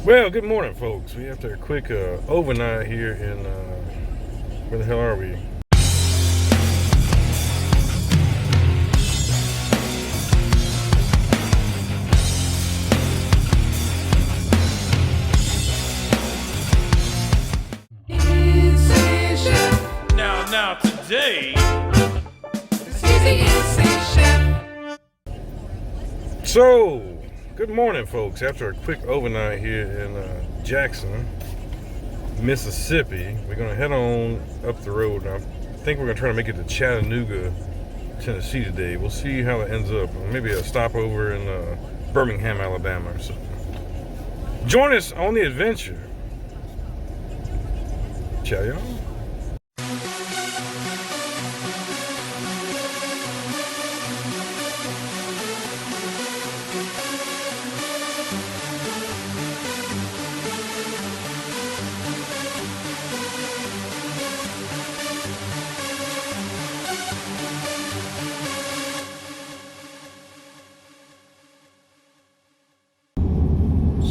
Well, good morning, folks. We after a quick overnight here in where the hell are we? Now today. So, good morning, folks. After a quick overnight here in Jackson, Mississippi, we're gonna head on up the road. I think we're gonna try to make it to Chattanooga, Tennessee today. We'll see how it ends up. Maybe a stopover in Birmingham, Alabama or something. Join us on the adventure. Ciao, y'all.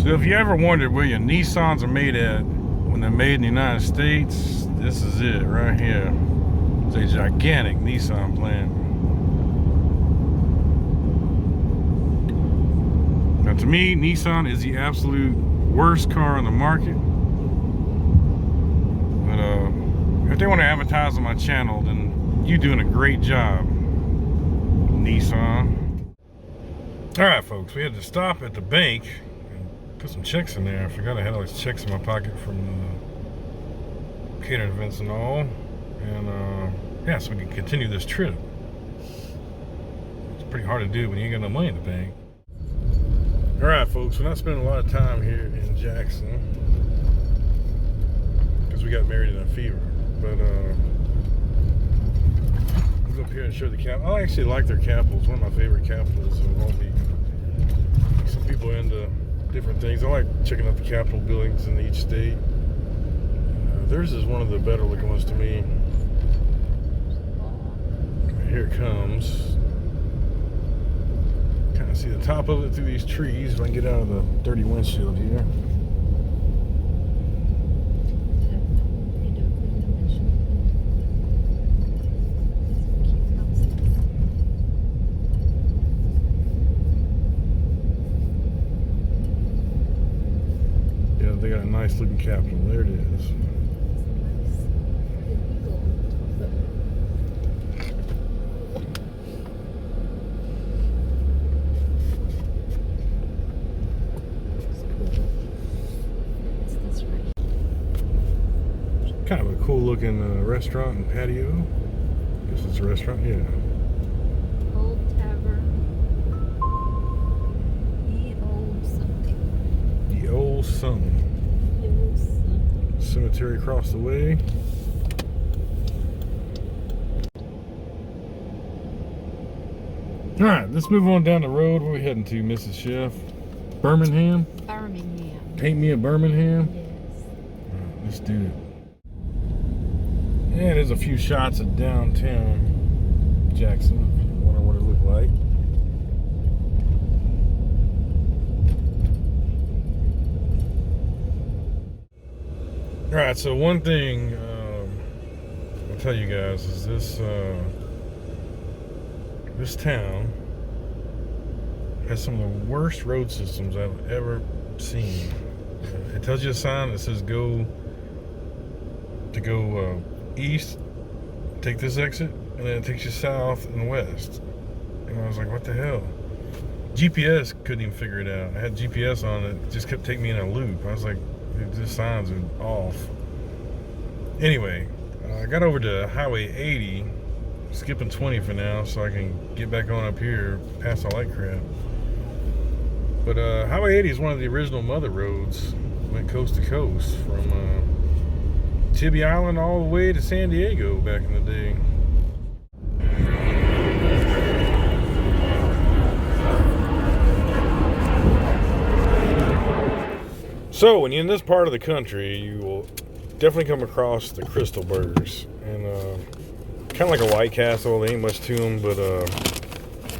So if you ever wondered where your Nissans are made at when they're made in the United States, this is it right here. It's a gigantic Nissan plant. Now to me, Nissan is the absolute worst car on the market. But if they want to advertise on my channel, then you're doing a great job, Nissan. All right, folks, we had to stop at the bank. Put some checks in there. I forgot I had all these checks in my pocket from the catering events and all. And yeah, so we can continue this trip. It's pretty hard to do when you ain't got no money in the bank. All right, folks, we're not spending a lot of time here in Jackson because we got married in a fever. But I'll go up here and show the Capitol. I actually like their Capitols. One of my favorite Capitols. So it won't be. Some people are into different things. I like checking out the Capitol buildings in each state. Theirs is one of the better looking ones to me. Here it comes. Kind of see the top of it through these trees. If I can get out of the dirty windshield here. They got a nice looking Capitol. There it is. Kind of a cool looking restaurant and patio. Guess it's a restaurant, yeah. Old Tavern. The Old something. The Old Something. Cemetery across the way. All right, let's move on down the road. Where are we heading to, Mrs. Chef? Birmingham? Birmingham. Paint me a Birmingham? Yes. All right, let's do it. And there's a few shots of downtown Jackson, if you wonder what it looked like. All right, so one thing I'll tell you guys is this town has some of the worst road systems I've ever seen. It tells you a sign that says go east, take this exit, and then it takes you south and west. And I was like, what the hell? GPS couldn't even figure it out. I had GPS on it just kept taking me in a loop. I was like, the signs are off. Anyway, I got over to Highway 80, skipping 20 for now so I can get back on up here past all that crap. But Highway 80 is one of the original mother roads. Went coast to coast from Tibby Island all the way to San Diego back in the day. So when you're in this part of the country, you will definitely come across the Crystal Burgers, and kind of like a White Castle. There ain't much to them, but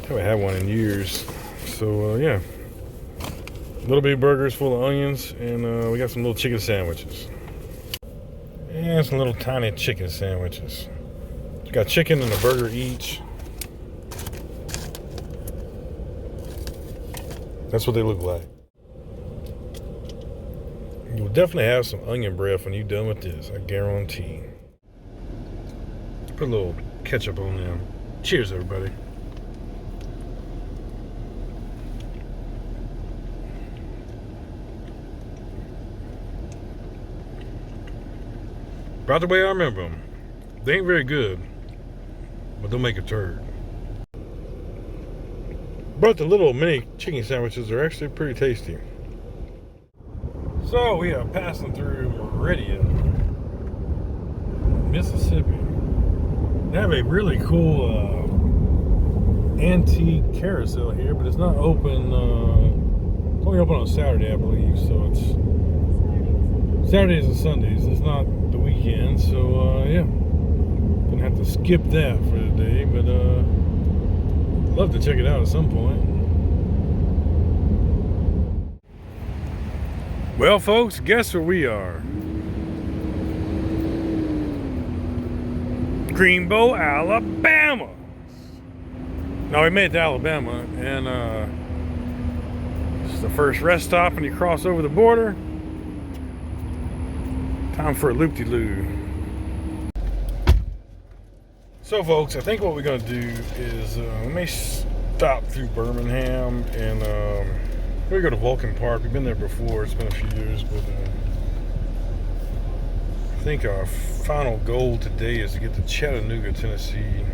haven't had one in years. So yeah, Little bitty burgers full of onions, and we got some little chicken sandwiches. And some little tiny chicken sandwiches. Got chicken and a burger each. That's what they look like. You'll definitely have some onion breath when you're done with this, I guarantee. Put a little ketchup on them. Cheers, everybody. About the way I remember them. They ain't very good, but they'll make a turd. But the little mini chicken sandwiches are actually pretty tasty. So we are passing through Meridian, Mississippi. They have a really cool antique carousel here, but it's not open. It's only open on Saturday, I believe. So it's Saturdays and Sundays. It's not the weekend, so yeah, gonna have to skip that for today. But love to check it out at some point. Well, folks, guess where we are? Greenbow, Alabama. Now we made it to Alabama, and this is the first rest stop when you cross over the border. Time for a loop-de-loo. So, folks, I think what we're gonna do is we may stop through Birmingham and we're gonna go to Vulcan Park. We've been there before. It's been a few years, but I think our final goal today is to get to Chattanooga, Tennessee.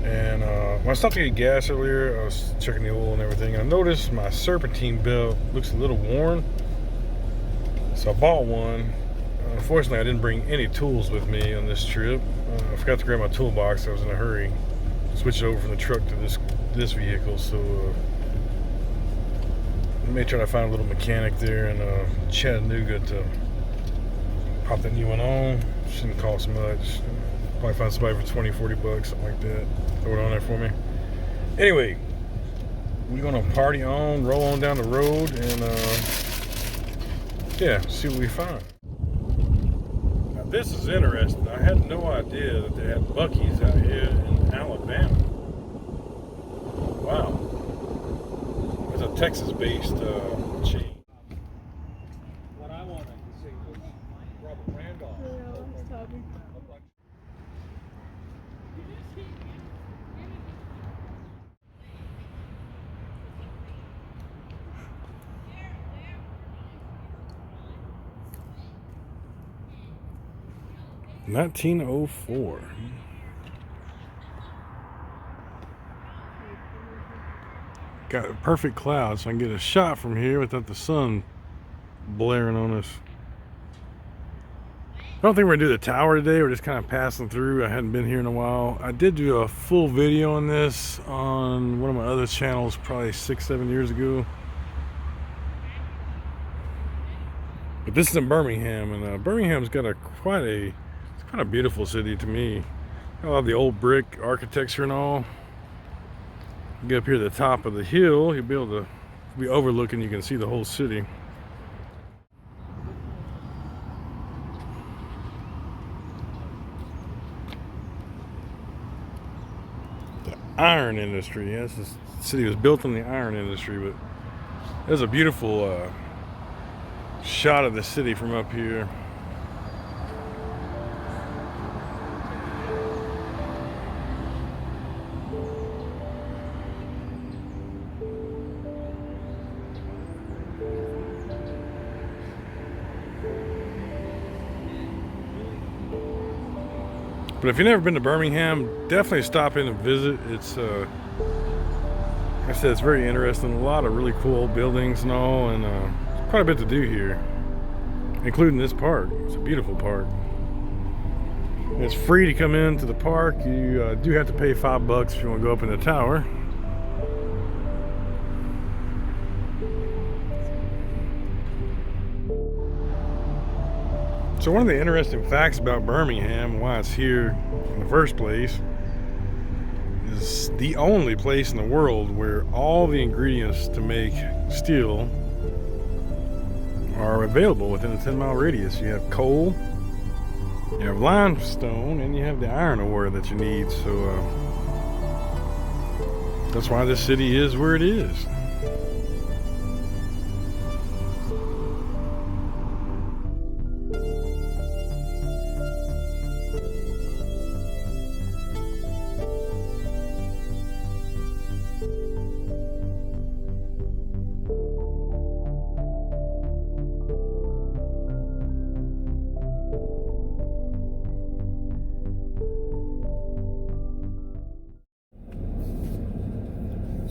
And when I stopped to get gas earlier, I was checking the oil and everything. I noticed my serpentine belt looks a little worn, so I bought one. Unfortunately, I didn't bring any tools with me on this trip. I forgot to grab my toolbox. I was in a hurry. Switch it over from the truck to this vehicle, so I may try to find a little mechanic there in Chattanooga to pop that new one on. Shouldn't cost much. Probably find somebody for 20, 40 bucks, something like that. Throw it on there for me. Anyway, we're gonna party on, roll on down the road, and yeah, see what we find. Now this is interesting. I had no idea that they had Buc-ee's out here in Alabama. Wow. It's a Texas-based chain. What I wanted to see was Robert Randolph. In 1904. Got a perfect cloud so I can get a shot from here without the sun blaring on us. I don't think we're gonna do the tower today. We're just kind of passing through. I hadn't been here in a while. I did do a full video on this on one of my other channels probably 6-7 years ago. But this is in Birmingham, and Birmingham's got quite a beautiful city to me. I love the old brick architecture and all. You get up here at the top of the hill, you'll be able to be overlooking. You can see the whole city. The iron industry. Yes, this city was built on the iron industry, but there's a beautiful shot of the city from up here. But if you've never been to Birmingham, definitely stop in and visit. It's, like I said, it's very interesting. A lot of really cool buildings and all, and quite a bit to do here, including this park. It's a beautiful park. It's free to come into the park. You do have to pay $5 if you want to go up in the tower. So one of the interesting facts about Birmingham, why it's here in the first place, is the only place in the world where all the ingredients to make steel are available within a 10-mile radius. You have coal, you have limestone, and you have the iron ore that you need. So that's why this city is where it is.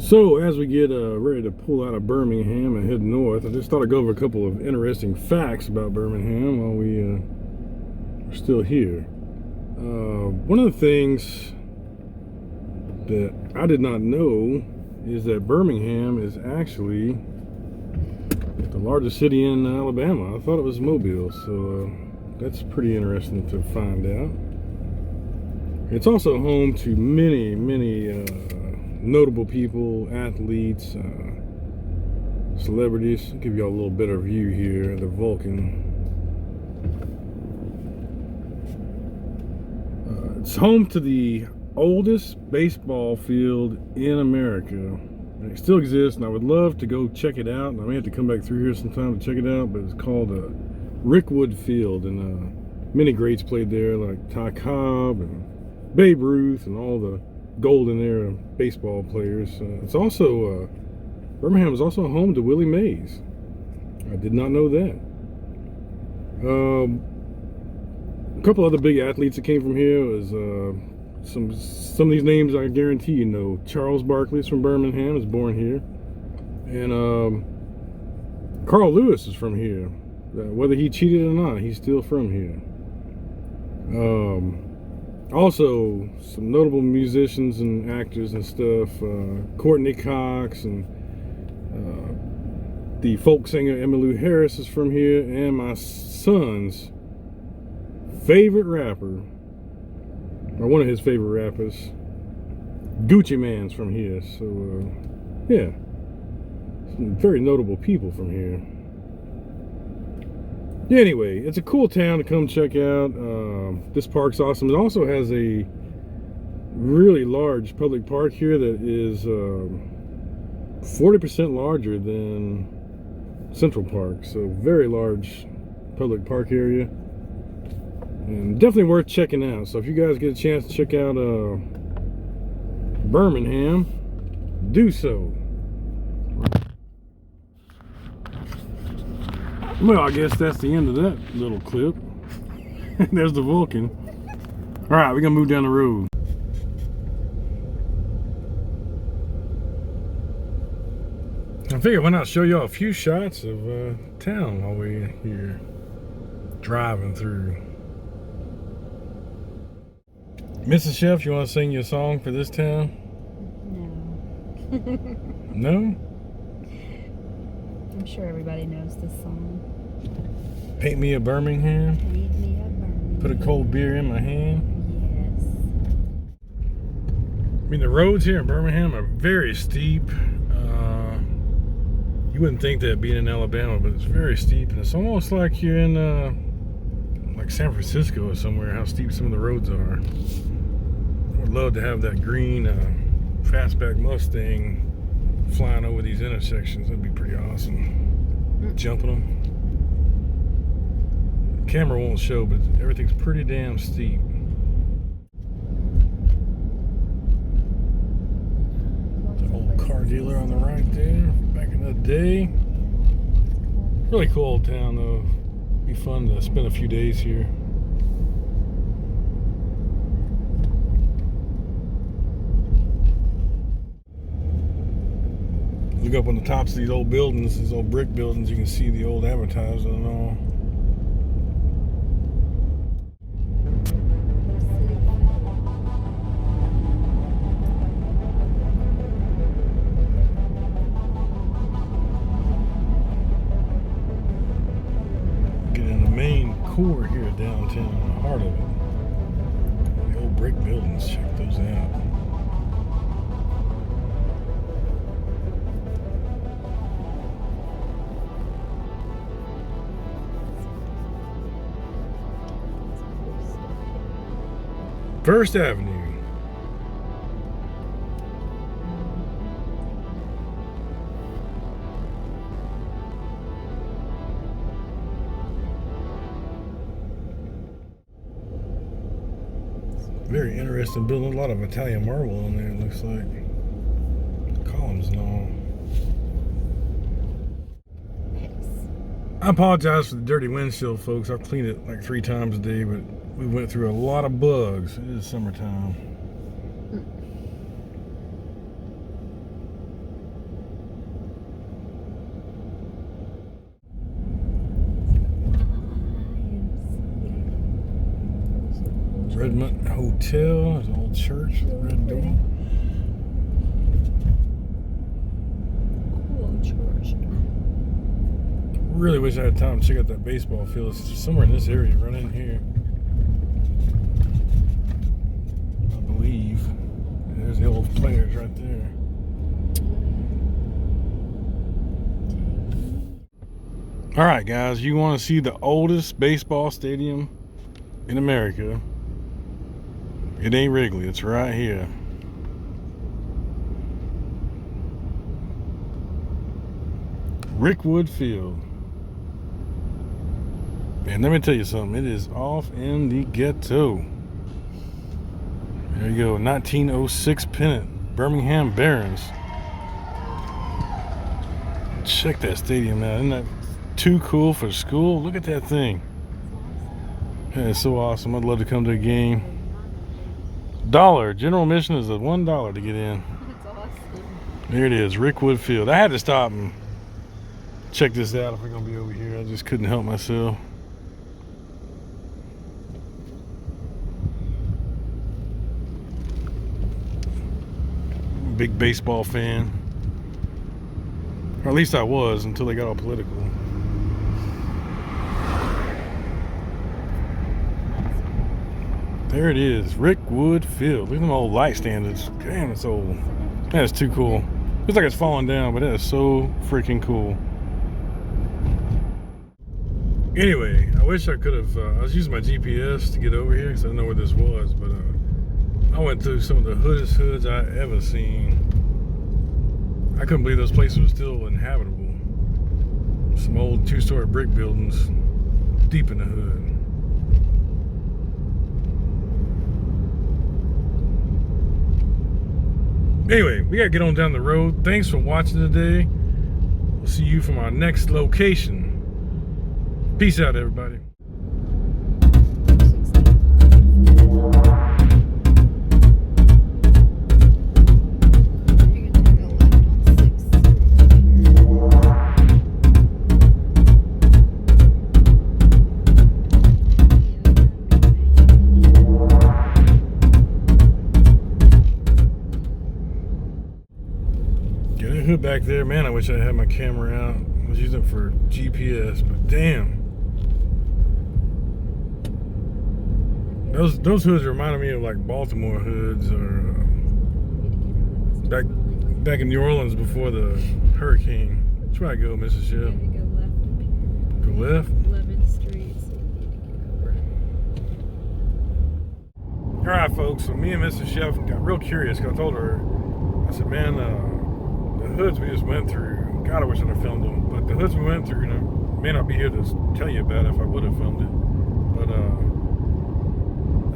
So as we get ready to pull out of Birmingham and head north, I just thought I'd go over a couple of interesting facts about Birmingham while we are still here. One of the things that I did not know is that Birmingham is actually the largest city in Alabama. I thought it was Mobile, so that's pretty interesting to find out. It's also home to many notable people, athletes, celebrities. I'll give you all a little better view here. The Vulcan. It's home to the oldest baseball field in America. And it still exists, and I would love to go check it out. And I may have to come back through here sometime to check it out. But it's called Rickwood Field, and many greats played there, like Ty Cobb and Babe Ruth, and all the golden era baseball players. It's also Birmingham is also home to Willie Mays. I did not know that. A couple other big athletes that came from here was some of these names I guarantee you know. Charles Barkley is from Birmingham, was born here, and Carl Lewis is from here. Whether he cheated or not, he's still from here. Also, some notable musicians and actors and stuff. Courtney Cox and the folk singer Emmylou Harris is from here, and my son's favorite rapper, or one of his favorite rappers, Gucci Mane's from here. So, yeah, some very notable people from here. Yeah, anyway, it's a cool town to come check out. This park's awesome. It also has a really large public park here that is 40% larger than Central Park. So very large public park area, and definitely worth checking out. So if you guys get a chance to check out Birmingham, do so. Well, I guess that's the end of that little clip. There's the Vulcan. All right, we're gonna move down the road. I figured why not show y'all a few shots of town while we're here driving through. Mrs. Chef, you want to sing your song for this town? No. No? I'm sure everybody knows this song. Paint me a Birmingham. Paint me a Birmingham. Put a cold beer in my hand. Yes. I mean, the roads here in Birmingham are very steep. You wouldn't think that being in Alabama, but it's very steep, and it's almost like you're in like San Francisco or somewhere, how steep some of the roads are. I would love to have that green fastback Mustang flying over these intersections. That'd be pretty awesome. Jumping them. The camera won't show, but everything's pretty damn steep. The old car dealer on the right there, back in the day. Really cool old town though. Be fun to spend a few days here. Look up on the tops of these old buildings, these old brick buildings, you can see the old advertising and all. Get in the main core here downtown, the heart of it. The old brick buildings, check those out. First Avenue. Very interesting building. A lot of Italian marble in there, it looks like. Columns and all. I apologize for the dirty windshield, folks. I've cleaned it like 3 times a day, but we went through a lot of bugs. It is summertime. Redmond Hotel. There's an old church with a red door. Cool church. Really wish I had time to check out that baseball field. It's somewhere in this area, right in here. I believe. There's the old players right there. All right, guys, you want to see the oldest baseball stadium in America? It ain't Wrigley, it's right here. Rickwood Field. Man, let me tell you something. It is off in the ghetto. There you go. 1906 pennant. Birmingham Barons. Check that stadium out. Isn't that too cool for school? Look at that thing. That is so awesome. I'd love to come to a game. $1. General admission is $1 to get in. That's awesome. There it is. Rickwood Field. I had to stop and check this out if we're going to be over here. I just couldn't help myself. Big baseball fan. Or at least I was until they got all political. There it is, Rickwood Field. Look at them old light standards. Damn, it's old. That is too cool. Looks like it's falling down, but that is so freaking cool. Anyway, I wish I could have, I was using my GPS to get over here because I didn't know where this was, but I went through some of the hoodest hoods I ever seen. I couldn't believe those places were still inhabitable. Some old 2-story brick buildings deep in the hood. Anyway, we gotta get on down the road. Thanks for watching today. We'll see you from our next location. Peace out, everybody. Get a hood back there. Man, I wish I had my camera out. I was using it for GPS, but damn. Those hoods reminded me of like Baltimore hoods or back in New Orleans before the hurricane. Which way I go, Mrs. Chef? Go left. Go left? 11th Street. So you need to go over. Alright, folks, so me and Mrs. Chef got real curious because I told her, I said, man, the hoods we just went through, God, I wish I'd have filmed them, but the hoods we went through, may not be here to tell you about it if I would have filmed it, but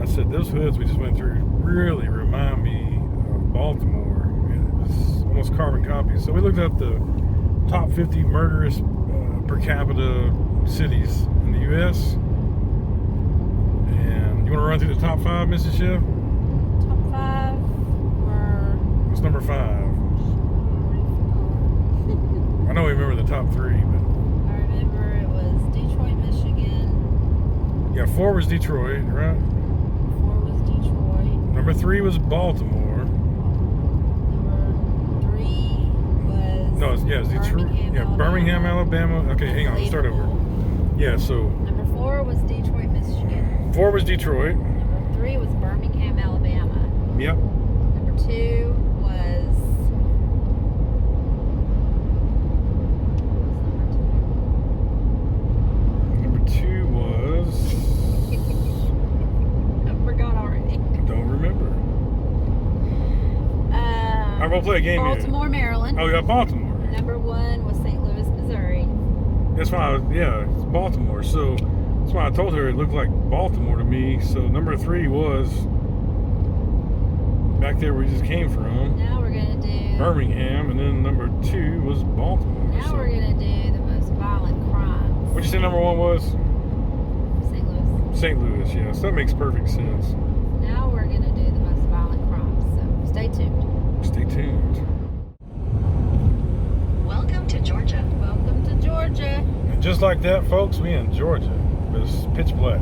I said, those hoods we just went through really remind me of Baltimore. It's almost carbon copies. So we looked up the top 50 murderous per capita cities in the U.S. And you want to run through the top 5, Mrs. Chef? Top 5 were... What's number 5? I know we remember the top 3, but... I remember it was Detroit, Michigan. Yeah, 4 was Detroit, right? 4 was Detroit. Number 3 was Baltimore. Number 3 was... No, it's Detroit. Birmingham, Alabama. Okay, hang on, let's start over. Yeah, so... Number 4 was Detroit, Michigan. 4 was Detroit. Number 3 was Birmingham, Alabama. Yep. Number 2 was... Number 2 was... I forgot already. Don't don't play a game yet. Baltimore, Maryland. Oh, yeah, Baltimore. Number 1 was St. Louis, Missouri. That's why, it's Baltimore. So that's why I told her it looked like Baltimore to me. So number 3 was back there where we just came from, Now we're gonna do Birmingham, and then number 2 was Baltimore. Now So we're gonna do the most violent crimes. what'd you say number 1 was? St. Louis. St. Louis, yes. That makes perfect sense. Now we're gonna do the most violent crimes. So stay tuned. Stay tuned. Welcome to Georgia. Welcome to Georgia. And just like that, folks, we in Georgia. It's pitch black.